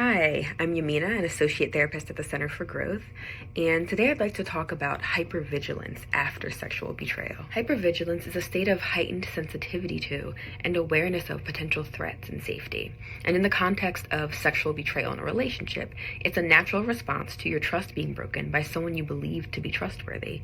Hi, I'm Yaminah, an associate therapist at the Center for Growth, and today I'd like to talk about hypervigilance after sexual betrayal. Hypervigilance is a state of heightened sensitivity to and awareness of potential threats and safety. And in the context of sexual betrayal in a relationship, it's a natural response to your trust being broken by someone you believe to be trustworthy.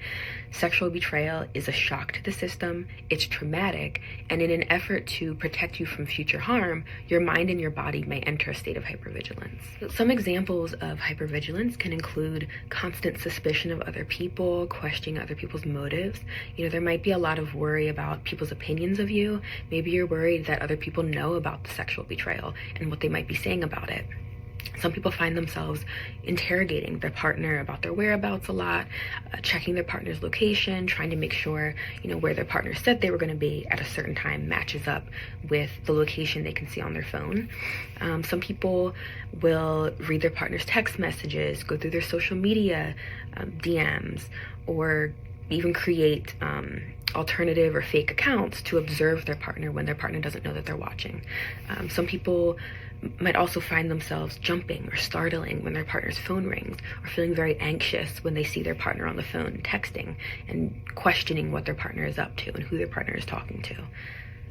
Sexual betrayal is a shock to the system, it's traumatic, and in an effort to protect you from future harm, your mind and your body may enter a state of hypervigilance. Some examples of hypervigilance can include constant suspicion of other people, questioning other people's motives. There might be a lot of worry about people's opinions of you. Maybe you're worried that other people know about the sexual betrayal and what they might be saying about it. Some people find themselves interrogating their partner about their whereabouts a lot, checking their partner's location, trying to make sure, where their partner said they were going to be at a certain time matches up with the location they can see on their phone. Some people will read their partner's text messages, go through their social media DMs, or even create alternative or fake accounts to observe their partner when their partner doesn't know that they're watching. Some people might also find themselves jumping or startling when their partner's phone rings, or feeling very anxious when they see their partner on the phone texting and questioning what their partner is up to and who their partner is talking to.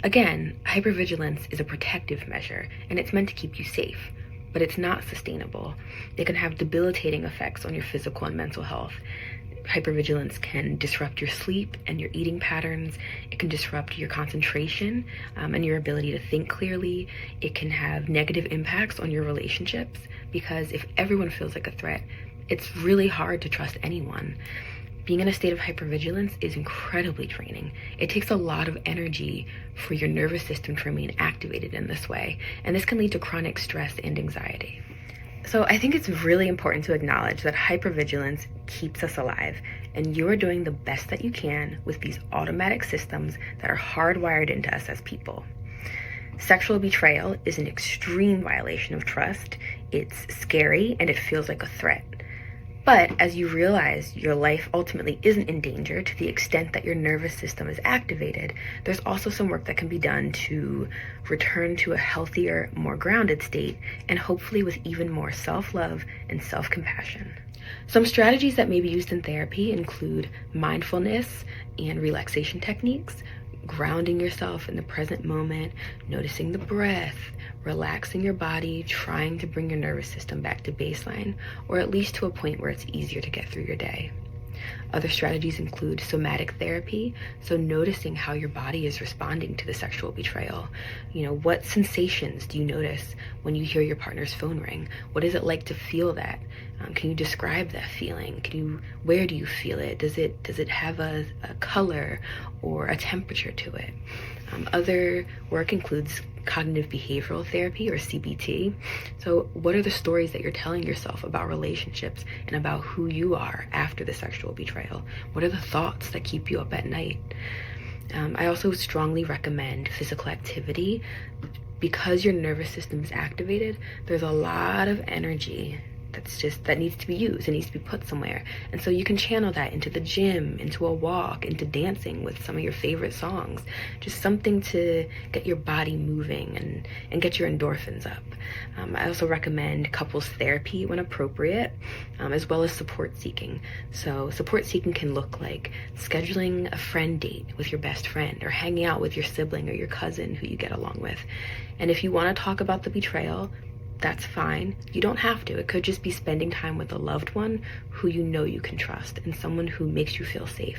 Again, hypervigilance is a protective measure, and it's meant to keep you safe, but it's not sustainable. It can have debilitating effects on your physical and mental health. Hypervigilance can disrupt your sleep and your eating patterns. It can disrupt your concentration and your ability to think clearly. It can have negative impacts on your relationships, because if everyone feels like a threat, it's really hard to trust anyone. Being in a state of hypervigilance is incredibly draining. It takes a lot of energy for your nervous system to remain activated in this way, and this can lead to chronic stress and anxiety. So I think it's really important to acknowledge that hypervigilance keeps us alive, and you are doing the best that you can with these automatic systems that are hardwired into us as people. Sexual betrayal is an extreme violation of trust. It's scary and it feels like a threat. But as you realize your life ultimately isn't in danger to the extent that your nervous system is activated, there's also some work that can be done to return to a healthier, more grounded state, and hopefully with even more self-love and self-compassion. Some strategies that may be used in therapy include mindfulness and relaxation techniques, grounding yourself in the present moment, noticing the breath, relaxing your body, trying to bring your nervous system back to baseline, or at least to a point where it's easier to get through your day. Other strategies include somatic therapy, so noticing how your body is responding to the sexual betrayal. What sensations do you notice when you hear your partner's phone ring? What is it like to feel that? Can you describe that feeling? Where do you feel it? Does it have a color or a temperature to it? Other work includes cognitive behavioral therapy, or CBT. So what are the stories that you're telling yourself about relationships and about who you are after the sexual betrayal? What are the thoughts that keep you up at night? I also strongly recommend physical activity. Because your nervous system is activated, there's a lot of energy that needs to be used. It needs to be put somewhere. And so you can channel that into the gym, into a walk, into dancing with some of your favorite songs. Just something to get your body moving and get your endorphins up. I also recommend couples therapy when appropriate, as well as support seeking. So support seeking can look like scheduling a friend date with your best friend, or hanging out with your sibling or your cousin who you get along with. And if you want to talk about the betrayal, that's fine. You don't have to. It could just be spending time with a loved one who you know you can trust, and someone who makes you feel safe.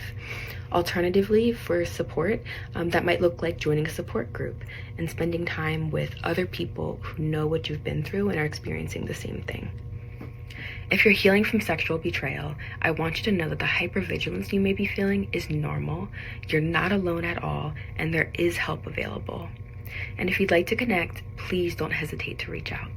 Alternatively, for support, that might look like joining a support group and spending time with other people who know what you've been through and are experiencing the same thing. If you're healing from sexual betrayal, I want you to know that the hypervigilance you may be feeling is normal. You're not alone at all, and there is help available. And if you'd like to connect, please don't hesitate to reach out.